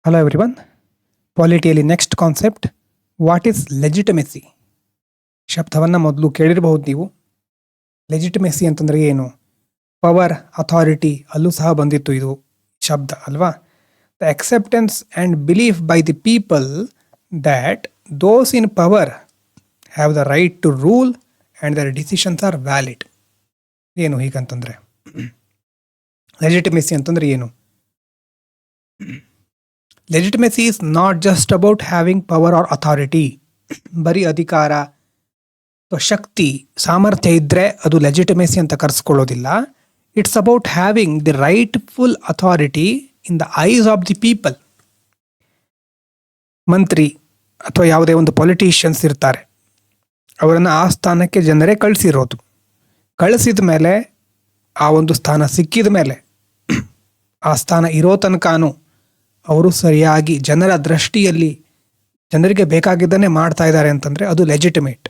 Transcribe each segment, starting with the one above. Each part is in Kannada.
Hello everyone. ಪಾಲಿಟಿಯಲ್ಲಿ next concept, what is legitimacy? ಶಬ್ದವನ್ನು ಮೊದಲು ಕೇಳಿರಬಹುದು ನೀವು. ಲೆಜಿಟಮೆಸಿ ಅಂತಂದರೆ ಏನು? ಪವರ್, ಅಥಾರಿಟಿ ಅಲ್ಲೂ ಸಹ ಬಂದಿತ್ತು ಇದು ಶಬ್ದ ಅಲ್ವಾ? The acceptance and belief by the people that those in power have the right to rule and their decisions are valid. ಏನು ಹೀಗಂತಂದರೆ ಲೆಜಿಟಮೆಸಿ ಅಂತಂದರೆ ಏನು? Legitimacy is not just about having power or authority. ಬರೀ ಅಧಿಕಾರ ಅಥವಾ ಶಕ್ತಿ, ಸಾಮರ್ಥ್ಯ ಇದ್ದರೆ ಅದು ಲೆಜಿಟಮೆಸಿ ಅಂತ ಕರೆಸ್ಕೊಳ್ಳೋದಿಲ್ಲ. It's about having the rightful authority in the eyes of the people. ಮಂತ್ರಿ ಅಥವಾ ಯಾವುದೇ ಒಂದು ಪೊಲಿಟಿಷಿಯನ್ಸ್ ಇರ್ತಾರೆ, ಅವರನ್ನು ಆ ಸ್ಥಾನಕ್ಕೆ ಜನರೇ ಕಳಿಸಿರೋದು. ಕಳಿಸಿದ ಮೇಲೆ, ಆ ಒಂದು ಸ್ಥಾನ ಸಿಕ್ಕಿದ ಮೇಲೆ, ಆ ಸ್ಥಾನ ಇರೋ ತನಕನೂ ಅವರು ಸರಿಯಾಗಿ ಜನರ ದೃಷ್ಟಿಯಲ್ಲಿ ಜನರಿಗೆ ಬೇಕಾಗಿದ್ದನ್ನೇ ಮಾಡ್ತಾ ಇದ್ದಾರೆ ಅಂತಂದರೆ ಅದು ಲೆಜಿಟಿಮೇಟ್.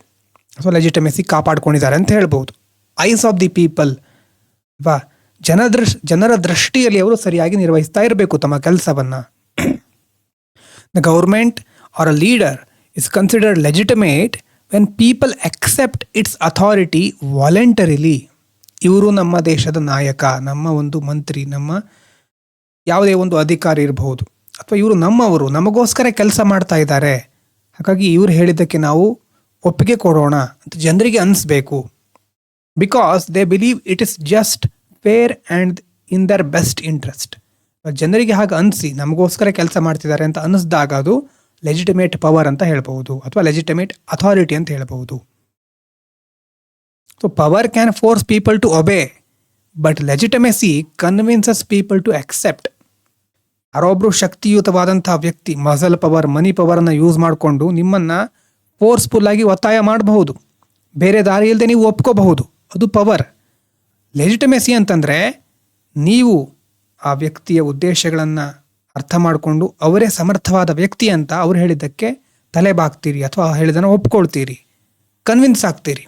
ಸೊ ಲೆಜಿಟಮೆಸಿ ಕಾಪಾಡ್ಕೊಂಡಿದ್ದಾರೆ ಅಂತ ಹೇಳ್ಬೋದು. ಐಸ್ ಆಫ್ ದಿ ಪೀಪಲ್ ಅಲ್ವಾ? ಜನರ ದೃಷ್ಟಿಯಲ್ಲಿ ಅವರು ಸರಿಯಾಗಿ ನಿರ್ವಹಿಸ್ತಾ ಇರಬೇಕು ತಮ್ಮ ಕೆಲಸವನ್ನು. The government or a leader is considered legitimate when people accept its authority voluntarily. ಇವರು ನಮ್ಮ ದೇಶದ ನಾಯಕ, ನಮ್ಮ ಒಂದು ಮಂತ್ರಿ, ನಮ್ಮ ಯಾವುದೇ ಒಂದು ಅಧಿಕಾರಿ ಇರಬಹುದು, ಅಥವಾ ಇವರು ನಮ್ಮವರು, ನಮಗೋಸ್ಕರ ಕೆಲಸ ಮಾಡ್ತಾ ಇದ್ದಾರೆ, ಹಾಗಾಗಿ ಇವರು ಹೇಳಿದ್ದಕ್ಕೆ ನಾವು ಒಪ್ಪಿಗೆ ಕೊಡೋಣ ಅಂತ ಜನರಿಗೆ ಅನಿಸ್ಬೇಕು. Because they believe it is just fair and in their best interest. ಜನರಿಗೆ ಹಾಗೆ ಅನಿಸಿ ನಮಗೋಸ್ಕರ ಕೆಲಸ ಮಾಡ್ತಿದ್ದಾರೆ ಅಂತ ಅನ್ನಿಸ್ದಾಗ ಅದು ಲೆಜಿಟಿಮೇಟ್ ಪವರ್ ಅಂತ ಹೇಳ್ಬಹುದು, ಅಥವಾ ಲೆಜಿಟಿಮೇಟ್ ಅಥಾರಿಟಿ ಅಂತ ಹೇಳ್ಬಹುದು. So power can force people to obey, but legitimacy convinces people to accept. ಯಾರೊಬ್ಬರು ಶಕ್ತಿಯುತವಾದಂಥ ವ್ಯಕ್ತಿ ಮಸಲ್ ಪವರ್, ಮನಿ ಪವರನ್ನು ಯೂಸ್ ಮಾಡಿಕೊಂಡು ನಿಮ್ಮನ್ನು ಫೋರ್ಸ್ಫುಲ್ಲಾಗಿ ಒತ್ತಾಯ ಮಾಡಬಹುದು, ಬೇರೆ ದಾರಿ ಇಲ್ಲದೆ ನೀವು ಒಪ್ಕೋಬಹುದು, ಅದು ಪವರ್. ಲೆಜಿಟಮೆಸಿ ಅಂತಂದರೆ ನೀವು ಆ ವ್ಯಕ್ತಿಯ ಉದ್ದೇಶಗಳನ್ನು ಅರ್ಥ ಮಾಡಿಕೊಂಡು ಅವರೇ ಸಮರ್ಥವಾದ ವ್ಯಕ್ತಿ ಅಂತ ಅವ್ರು ಹೇಳಿದ್ದಕ್ಕೆ ತಲೆ ಬಾಗ್ತೀರಿ, ಅಥವಾ ಹೇಳಿದನ್ನು ಒಪ್ಕೊಳ್ತೀರಿ, ಕನ್ವಿನ್ಸ್ ಆಗ್ತೀರಿ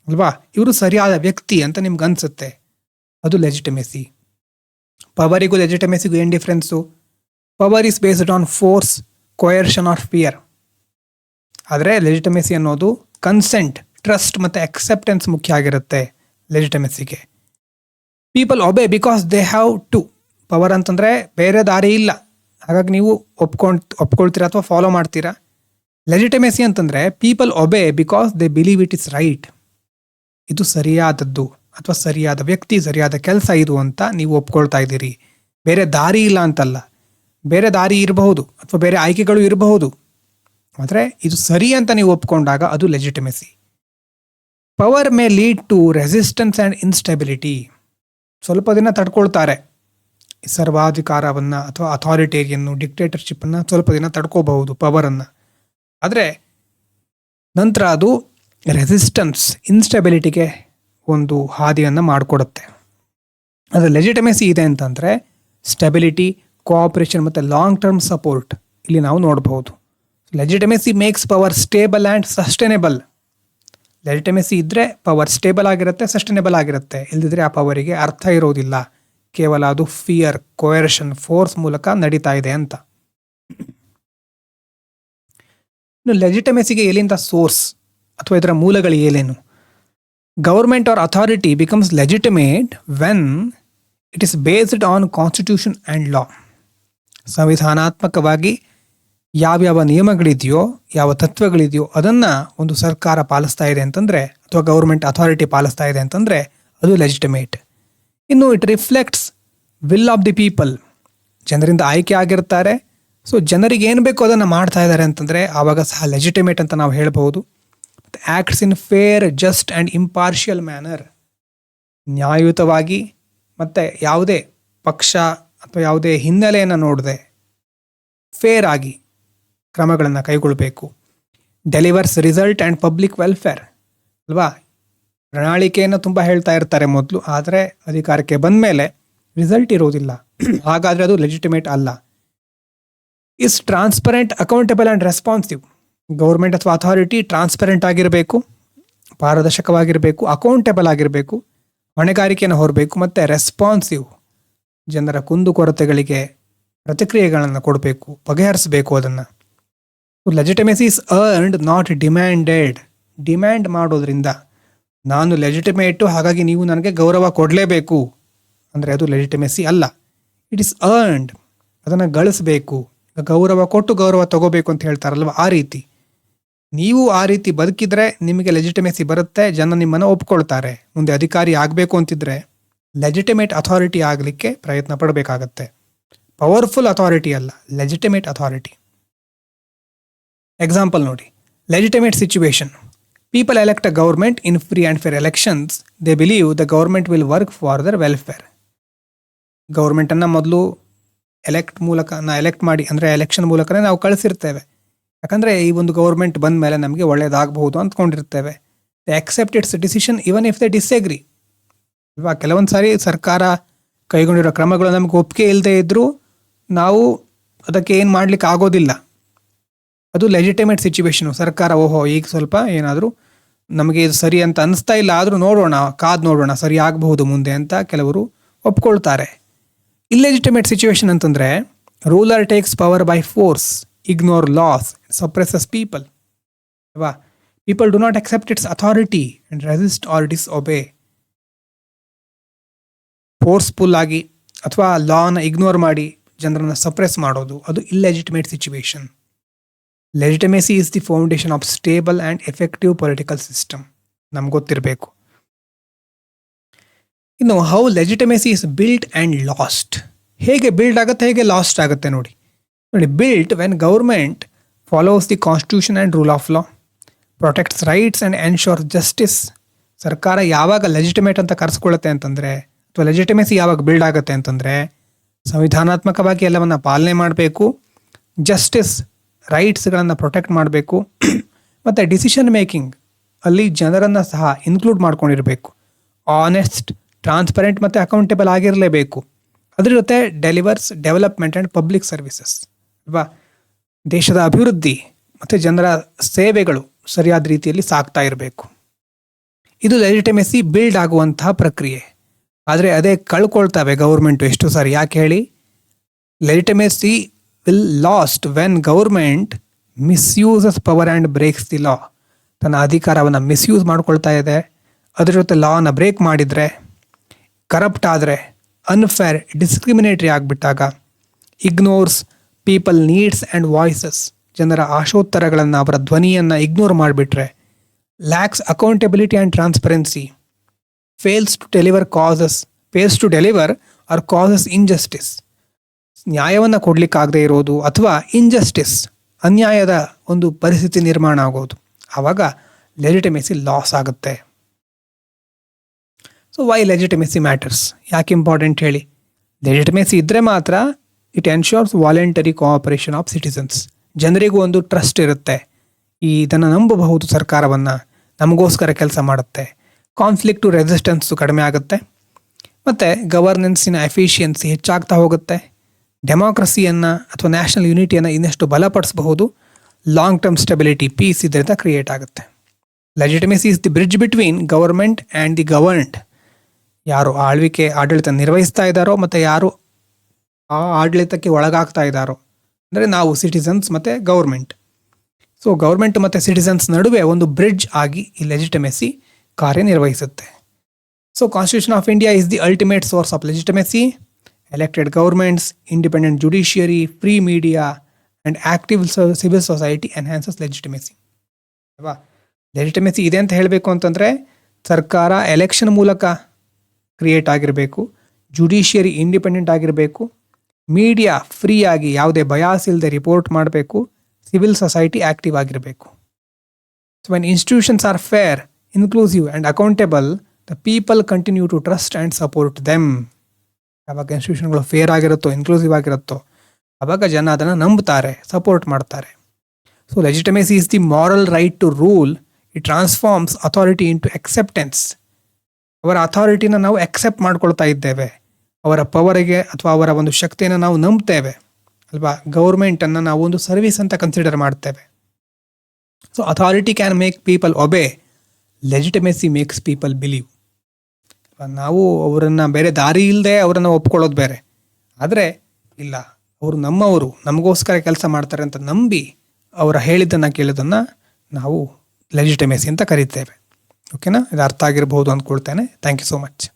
ಅಲ್ವಾ? ಇವರು ಸರಿಯಾದ ವ್ಯಕ್ತಿ ಅಂತ ನಿಮ್ಗೆ ಅನಿಸುತ್ತೆ, ಅದು ಲೆಜಿಟಮೆಸಿ. ಪವರಿಗೂ ಲೆಜಿಟಮೆಸಿಗೂ ಏನು difference? Power is based on force, coercion or fear. ಆದರೆ ಲೆಜಿಟಮೆಸಿ ಅನ್ನೋದು ಕನ್ಸೆಂಟ್, ಟ್ರಸ್ಟ್ ಮತ್ತು ಅಕ್ಸೆಪ್ಟೆನ್ಸ್ ಮುಖ್ಯ ಆಗಿರುತ್ತೆ ಲೆಜಿಟಮೆಸಿಗೆ. People obey because they have to. Power ಅಂತಂದರೆ ಬೇರೆ ದಾರಿ ಇಲ್ಲ, ಹಾಗಾಗಿ ನೀವು ಒಪ್ಕೊಳ್ತೀರಾ ಅಥವಾ ಫಾಲೋ ಮಾಡ್ತೀರಾ. ಲೆಜಿಟಮೆಸಿ ಅಂತಂದರೆ people obey because they believe it is right. ಇದು ಸರಿಯಾದದ್ದು, ಅಥವಾ ಸರಿಯಾದ ವ್ಯಕ್ತಿ, ಸರಿಯಾದ ಕೆಲಸ ಇದು ಅಂತ ನೀವು ಒಪ್ಕೊಳ್ತಾ ಇದ್ದೀರಿ, ಬೇರೆ ದಾರಿ ಇಲ್ಲ ಅಂತಲ್ಲ. ಬೇರೆ ದಾರಿ ಇರಬಹುದು ಅಥವಾ ಬೇರೆ ಆಯ್ಕೆಗಳು ಇರಬಹುದು, ಆದರೆ ಇದು ಸರಿ ಅಂತ ನೀವು ಒಪ್ಕೊಂಡಾಗ ಅದು legitimacy. Power may lead to resistance and instability. ಸ್ವಲ್ಪ ದಿನ ತಡ್ಕೊಳ್ತಾರೆ ಸರ್ವಾಧಿಕಾರವನ್ನು ಅಥವಾ ಅಥಾರಿಟೇರಿಯನ್ನು, ಡಿಕ್ಟೇಟರ್ಶಿಪ್ಪನ್ನು ಸ್ವಲ್ಪ ದಿನ ತಡ್ಕೋಬಹುದು ಪವರನ್ನು. ಆದರೆ ನಂತರ ಅದು ರೆಸಿಸ್ಟೆನ್ಸ್, ಇನ್ಸ್ಟೆಬಿಲಿಟಿಗೆ ಒಂದು ಹಾದಿಯನ್ನು ಮಾಡಿಕೊಡುತ್ತೆ. ಅದರ ಲೆಜಿಟಮೆಸಿ ಇದೆ ಅಂತಂದರೆ ಸ್ಟೆಬಿಲಿಟಿ, ಕೋಆಪರೇಷನ್ ಮತ್ತು ಲಾಂಗ್ ಟರ್ಮ್ ಸಪೋರ್ಟ್ ಇಲ್ಲಿ ನಾವು ನೋಡಬಹುದು. Legitimacy makes power stable and sustainable. Legitimacy ಇದ್ದರೆ ಪವರ್ ಸ್ಟೇಬಲ್ ಆಗಿರುತ್ತೆ, ಸಸ್ಟೈನೇಬಲ್ ಆಗಿರುತ್ತೆ. ಇಲ್ಲದಿದ್ದರೆ ಆ ಪವರಿಗೆ ಅರ್ಥ ಇರೋದಿಲ್ಲ, ಕೇವಲ ಅದು ಫಿಯರ್, ಕೊಯರ್ಷನ್, ಫೋರ್ಸ್ ಮೂಲಕ ನಡೀತಾ ಇದೆ ಅಂತ. ಇನ್ನು ಲೆಜಿಟಮೆಸಿಗೆ ಎಲ್ಲಿಂದ ಸೋರ್ಸ್ ಅಥವಾ ಇದರ ಮೂಲಗಳು ಏನೇನು? Government or authority becomes legitimate when it is based on constitution and law. ಸಂವಿಧಾನಾತ್ಮಕವಾಗಿ ಯಾವ್ಯಾವ ನಿಯಮಗಳಿದೆಯೋ, ಯಾವ ತತ್ವಗಳಿದೆಯೋ ಅದನ್ನು ಒಂದು ಸರ್ಕಾರ ಪಾಲಿಸ್ತಾ ಇದೆ ಅಂತಂದರೆ, ಅಥವಾ ಗೌರ್ಮೆಂಟ್ ಅಥಾರಿಟಿ ಪಾಲಿಸ್ತಾ ಇದೆ ಅಂತಂದರೆ ಅದು ಲೆಜಿಟಿಮೇಟ್. ಇನ್ನು it reflects will of the people. ಜನರಿಂದ ಆಯ್ಕೆ ಆಗಿರ್ತಾರೆ, ಸೊ ಜನರಿಗೆ ಏನು ಬೇಕೋ ಅದನ್ನು ಮಾಡ್ತಾ ಇದ್ದಾರೆ ಅಂತಂದರೆ ಆವಾಗ ಸಹ ಲೆಜಿಟಿಮೇಟ್ ಅಂತ ನಾವು ಹೇಳ್ಬೋದು. Acts in fair, just and impartial manner. ನ್ಯಾಯಯುತವಾಗಿ ಮತ್ತು ಯಾವುದೇ ಪಕ್ಷ ಅಥವಾ ಯಾವುದೇ ಹಿನ್ನೆಲೆಯನ್ನು ನೋಡದೆ ಫೇರ್ ಆಗಿ ಕ್ರಮಗಳನ್ನು ಕೈಗೊಳ್ಳಬೇಕು. Delivers result and public welfare ಅಲ್ವಾ? ಪ್ರಣಾಳಿಕೆಯನ್ನು ತುಂಬ ಹೇಳ್ತಾ ಇರ್ತಾರೆ ಮೊದಲು, ಆದರೆ ಅಧಿಕಾರಕ್ಕೆ ಬಂದ ಮೇಲೆ ರಿಸಲ್ಟ್ ಇರೋದಿಲ್ಲ, ಹಾಗಾದರೆ ಅದು ಲೆಜಿಟಿಮೇಟ್ ಅಲ್ಲ. Is transparent, accountable and responsive. Government ಅಥವಾ ಅಥಾರಿಟಿ ಟ್ರಾನ್ಸ್ಪರೆಂಟ್ ಆಗಿರಬೇಕು, ಪಾರದರ್ಶಕವಾಗಿರಬೇಕು, ಅಕೌಂಟೇಬಲ್ ಆಗಿರಬೇಕು, ಹೊಣೆಗಾರಿಕೆಯನ್ನು ಹೊರಬೇಕು, ಮತ್ತು ರೆಸ್ಪಾನ್ಸಿವ್, ಜನರ ಕುಂದುಕೊರತೆಗಳಿಗೆ ಪ್ರತಿಕ್ರಿಯೆಗಳನ್ನು ಕೊಡಬೇಕು, ಬಗೆಹರಿಸಬೇಕು ಅದನ್ನು. Legitimacy is earned not demanded. Demand ಮಾಡೋದ್ರಿಂದ ನಾನು ಲೆಜಿಟಿಮೇಟು ಹಾಗಾಗಿ ನೀವು ನನಗೆ ಗೌರವ ಕೊಡಲೇಬೇಕು ಅಂದರೆ ಅದು ಲೆಜಿಟಿಮೇಸಿ ಅಲ್ಲ. ಇಟ್ ಇಸ್ ಅರ್ನ್ಡ್, ಅದನ್ನು ಗಳಿಸಬೇಕು. ಗೌರವ ಕೊಟ್ಟು ಗೌರವ ತಗೋಬೇಕು ಅಂತ ಹೇಳ್ತಾರಲ್ವ, ಆ ರೀತಿ ನೀವು ಆ ರೀತಿ ಬದುಕಿದ್ರೆ ನಿಮಗೆ ಲೆಜಿಟಿಮೇಸಿ ಬರುತ್ತೆ, ಜನ ನಿಮ್ಮನ್ನು ಒಪ್ಕೊಳ್ತಾರೆ. ಮುಂದೆ ಅಧಿಕಾರಿ ಆಗಬೇಕು ಅಂತಿದ್ರೆ ಲೆಜಿಟಿಮೇಟ್ ಅಥಾರಿಟಿ ಆಗಲಿಕ್ಕೆ ಪ್ರಯತ್ನ ಪಡಬೇಕಾಗತ್ತೆ. ಪವರ್ಫುಲ್ ಅಥಾರಿಟಿ ಅಲ್ಲ, ಲೆಜಿಟಿಮೇಟ್ ಅಥಾರಿಟಿ. ಎಕ್ಸಾಂಪಲ್ ನೋಡಿ, legitimate situation. People elect a government in free and fair elections. They believe the government will work for their welfare. ಗೌರ್ಮೆಂಟನ್ನು ಮೊದಲು ಎಲೆಕ್ಟ್ ಮಾಡಿ ಅಂದರೆ ಎಲೆಕ್ಷನ್ ಮೂಲಕನೇ ನಾವು ಕಳಿಸಿರ್ತೇವೆ. ಯಾಕಂದರೆ ಈ ಒಂದು ಗೌರ್ಮೆಂಟ್ ಬಂದ ಮೇಲೆ ನಮಗೆ ಒಳ್ಳೆಯದಾಗಬಹುದು ಅಂದ್ಕೊಂಡಿರ್ತೇವೆ. They accept its decision even if they disagree ಅಲ್ವಾ. ಕೆಲವೊಂದು ಸಾರಿ ಸರ್ಕಾರ ಕೈಗೊಂಡಿರೋ ಕ್ರಮಗಳು ನಮಗೆ ಒಪ್ಪಿಗೆ ಇಲ್ಲದೆ ಇದ್ದರೂ ನಾವು ಅದಕ್ಕೆ ಏನು ಮಾಡಲಿಕ್ಕೆ ಆಗೋದಿಲ್ಲ. ಅದು ಲೆಜಿಟಿಮೇಟ್ ಸಿಚುವೇಶನು. ಸರ್ಕಾರ ಈಗ ಸ್ವಲ್ಪ ಏನಾದರೂ ನಮಗೆ ಇದು ಸರಿ ಅಂತ ಅನಿಸ್ತಾ ಇಲ್ಲ, ಆದರೂ ನೋಡೋಣ, ಕಾದು ನೋಡೋಣ, ಸರಿ ಆಗಬಹುದು ಮುಂದೆ ಅಂತ ಕೆಲವರು ಒಪ್ಕೊಳ್ತಾರೆ. ಇಲ್ಲೆಜಿಟಿಮೇಟ್ ಸಿಚುವೇಶನ್ ಅಂತಂದರೆ ruler takes power by force, ignore laws, suppresses people ಅಲ್ವಾ. People do not accept its authority and resist or disobey. Forceful ಆಗಿ ಅಥವಾ ಲಾನ ಇಗ್ನೋರ್ ಮಾಡಿ ಜನರನ್ನು ಸಪ್ರೆಸ್ ಮಾಡೋದು, ಅದು illegitimate situation. Legitimacy is the foundation of stable and effective political system. ನಮ್ಗೆ ಗೊತ್ತಿರಬೇಕು. ಇನ್ನು how legitimacy is built and lost. ಹೇಗೆ ಬಿಲ್ಡ್ ಆಗುತ್ತೆ, ಹೇಗೆ ಲಾಸ್ಟ್ ಆಗುತ್ತೆ ನೋಡಿ. Built when government follows the constitution and rule of law, protects rights and ensure justice. ಸರ್ಕಾರ ಯಾವಾಗ ಲೆಜಿಟಿಮೇಟ್ ಅಂತ ಕರೆಸ್ಕೊಳ್ಳುತ್ತೆ ಅಂತಂದರೆ, ಅಥವಾ ಲೆಜಿಟಿಮೇಸಿ ಯಾವಾಗ ಬಿಲ್ಡ್ ಆಗುತ್ತೆ ಅಂತಂದರೆ, ಸಂವಿಧಾನಾತ್ಮಕವಾಗಿ ಎಲ್ಲವನ್ನು ಪಾಲನೆ ಮಾಡಬೇಕು, ಜಸ್ಟಿಸ್ ರೈಟ್ಸ್ಗಳನ್ನು ಪ್ರೊಟೆಕ್ಟ್ ಮಾಡಬೇಕು, ಮತ್ತು ಡಿಸಿಷನ್ ಮೇಕಿಂಗ್ ಅಲ್ಲಿ ಜನರನ್ನು ಸಹ ಇನ್ಕ್ಲೂಡ್ ಮಾಡ್ಕೊಂಡಿರಬೇಕು. ಆನೆಸ್ಟ್, ಟ್ರಾನ್ಸ್ಪರೆಂಟ್ ಮತ್ತು ಅಕೌಂಟೇಬಲ್ ಆಗಿರಲೇಬೇಕು. ಅದ್ರ ಜೊತೆ delivers development and public services ಅಲ್ವಾ. ದೇಶದ ಅಭಿವೃದ್ಧಿ ಮತ್ತು ಜನರ ಸೇವೆಗಳು ಸರಿಯಾದ ರೀತಿಯಲ್ಲಿ ಸಾಗ್ತಾ ಇರಬೇಕು. ಇದು ಲೆಜಿಟಿಮೇಸಿ ಬಿಲ್ಡ್ ಆಗುವಂತಹ ಪ್ರಕ್ರಿಯೆ. ಆದರೆ ಅದೇ ಕಳ್ಕೊಳ್ತವೆ ಗೌರ್ಮೆಂಟು ಎಷ್ಟು ಸಾರಿ. ಯಾಕೆ ಹೇಳಿ? Legitimacy will lost when government misuses power and breaks the law. ತನ್ನ ಅಧಿಕಾರವನ್ನು ಮಿಸ್ಯೂಸ್ ಮಾಡ್ಕೊಳ್ತಾ ಇದೆ, ಅದ್ರ ಜೊತೆ ಲಾನ ಬ್ರೇಕ್ ಮಾಡಿದರೆ, ಕರಪ್ಟ್ ಆದರೆ, ಅನ್ಫೇರ್, ಡಿಸ್ಕ್ರಿಮಿನೇಟರಿ ಆಗಿಬಿಟ್ಟಾಗ, ignores people needs and voices, ಜನರ ಆಶೋತ್ತರಗಳನ್ನು, ಅವರ ಧ್ವನಿಯನ್ನು ಇಗ್ನೋರ್ ಮಾಡಿಬಿಟ್ರೆ, lacks accountability and transparency, fails to deliver or causes injustice. ನ್ಯಾಯವನ್ನು ಕೊಡಲಿಕ್ಕಾಗದೇ ಇರೋದು ಅಥವಾ ಇನ್ಜಸ್ಟಿಸ್, ಅನ್ಯಾಯದ ಒಂದು ಪರಿಸ್ಥಿತಿ ನಿರ್ಮಾಣ ಆಗೋದು, ಆವಾಗ ಲೆಜಿಟಿಮೇಸಿ ಲಾಸ್ ಆಗುತ್ತೆ. So why legitimacy matters? ಯಾಕೆ ಇಂಪಾರ್ಟೆಂಟ್ ಹೇಳಿ? ಲೆಜಿಟಿಮೇಸಿ ಇದ್ದರೆ ಮಾತ್ರ it ensures voluntary cooperation of citizens. ಜನರಿಗೂ ಒಂದು ಟ್ರಸ್ಟ್ ಇರುತ್ತೆ, ಇದನ್ನು ನಂಬಬಹುದು, ಸರ್ಕಾರವನ್ನು ನಮಗೋಸ್ಕರ ಕೆಲಸ ಮಾಡುತ್ತೆ. ಕಾನ್ಫ್ಲಿಕ್ಟು ರೆಸಿಸ್ಟೆನ್ಸು ಕಡಿಮೆ ಆಗುತ್ತೆ, ಮತ್ತು ಗವರ್ನೆನ್ಸಿನ ಎಫಿಷಿಯನ್ಸಿ ಹೆಚ್ಚಾಗ್ತಾ ಹೋಗುತ್ತೆ. ಡೆಮಾಕ್ರಸಿಯನ್ನು ಅಥವಾ ನ್ಯಾಷನಲ್ ಯೂನಿಟಿಯನ್ನು ಇನ್ನಷ್ಟು ಬಲಪಡಿಸಬಹುದು. ಲಾಂಗ್ ಟರ್ಮ್ ಸ್ಟೆಬಿಲಿಟಿ, ಪೀಸ್ ಇದರಿಂದ ಕ್ರಿಯೇಟ್ ಆಗುತ್ತೆ. Legitimacy is the bridge between government and the governed. ಯಾರು ಆಡಳಿತ ನಿರ್ವಹಿಸ್ತಾ ಇದ್ದಾರೋ ಮತ್ತು ಯಾರು ಆ ಆಡಳಿತಕ್ಕೆ ಒಳಗಾಗ್ತಾ ಇದ್ದಾರೋ, ಅಂದರೆ ನಾವು ಸಿಟಿಸನ್ಸ್ ಮತ್ತು ಗೌರ್ಮೆಂಟ್. ಸೊ ಗೌರ್ಮೆಂಟ್ ಮತ್ತು ಸಿಟಿಸನ್ಸ್ ನಡುವೆ ಒಂದು ಬ್ರಿಡ್ಜ್ ಆಗಿ ಈ ಲೆಜಿಟಿಮೇಸಿ ಕಾರ್ಯನಿರ್ವಹಿಸುತ್ತೆ. So constitution of India is the ultimate source of legitimacy. Elected governments, independent judiciary, free media and active civil society enhances legitimacy ಅಲ್ವಾ. ಲೆಜಿಟಿಮೇಸಿ ಇದೆ ಅಂತ ಹೇಳಬೇಕು ಅಂತಂದರೆ ಸರ್ಕಾರ ಎಲೆಕ್ಷನ್ ಮೂಲಕ ಕ್ರಿಯೇಟ್ ಆಗಿರಬೇಕು, ಜುಡಿಷಿಯರಿ ಇಂಡಿಪೆಂಡೆಂಟ್ ಆಗಿರಬೇಕು, ಮೀಡಿಯಾ ಫ್ರೀ ಆಗಿ ಯಾವುದೇ ಬಯಾಸ್ ಇಲ್ಲದೆ ರಿಪೋರ್ಟ್ ಮಾಡಬೇಕು, ಸಿವಿಲ್ ಸೊಸೈಟಿ ಆಕ್ಟಿವ್ ಆಗಿರಬೇಕು. So when institutions are fair, inclusive and accountable, the people continue to trust and support them. ಯಾವಾಗ ಇನ್ಸ್ಟಿಟ್ಯೂಷನ್ಗಳು ಫೇರ್ ಆಗಿರುತ್ತೋ, ಇನ್ಕ್ಲೂಸಿವ್ ಆಗಿರುತ್ತೋ, ಆವಾಗ ಜನ ಅದನ್ನು ನಂಬ್ತಾರೆ, ಸಪೋರ್ಟ್ ಮಾಡ್ತಾರೆ. So legitimacy is the moral right to rule. It transforms authority into acceptance. ಅವರ ಅಥಾರಿಟಿನ ನಾವು ಎಕ್ಸೆಪ್ಟ್ ಮಾಡ್ಕೊಳ್ತಾ ಇದ್ದೇವೆ, ಅವರ ಪವರಿಗೆ ಅಥವಾ ಅವರ ಒಂದು ಶಕ್ತಿಯನ್ನು ನಾವು ನಂಬ್ತೇವೆ ಅಲ್ವಾ. ಗೌರ್ಮೆಂಟನ್ನು ನಾವು ಒಂದು ಸರ್ವಿಸ್ ಅಂತ ಕನ್ಸಿಡರ್ ಮಾಡ್ತೇವೆ. So authority can make people obey, legitimacy makes people believe. ನಾವು ಅವರನ್ನು ಬೇರೆ ದಾರಿ ಇಲ್ಲದೆ ಅವರನ್ನು ಒಪ್ಕೊಳ್ಳೋದು ಬೇರೆ, ಆದರೆ ಇಲ್ಲ, ಅವರು ನಮ್ಮವರು, ನಮಗೋಸ್ಕರ ಕೆಲಸ ಮಾಡ್ತಾರೆ ಅಂತ ನಂಬಿ ಅವರ ಹೇಳಿದ್ದನ್ನು ಕೇಳೋದನ್ನು ನಾವು ಲೆಜಿಟಮೆಸಿ ಅಂತ ಕರೀತೇವೆ. ಓಕೆನಾ? ಇದು ಅರ್ಥ ಆಗಿರಬಹುದು ಅಂದ್ಕೊಳ್ತೇನೆ. Thank you so much.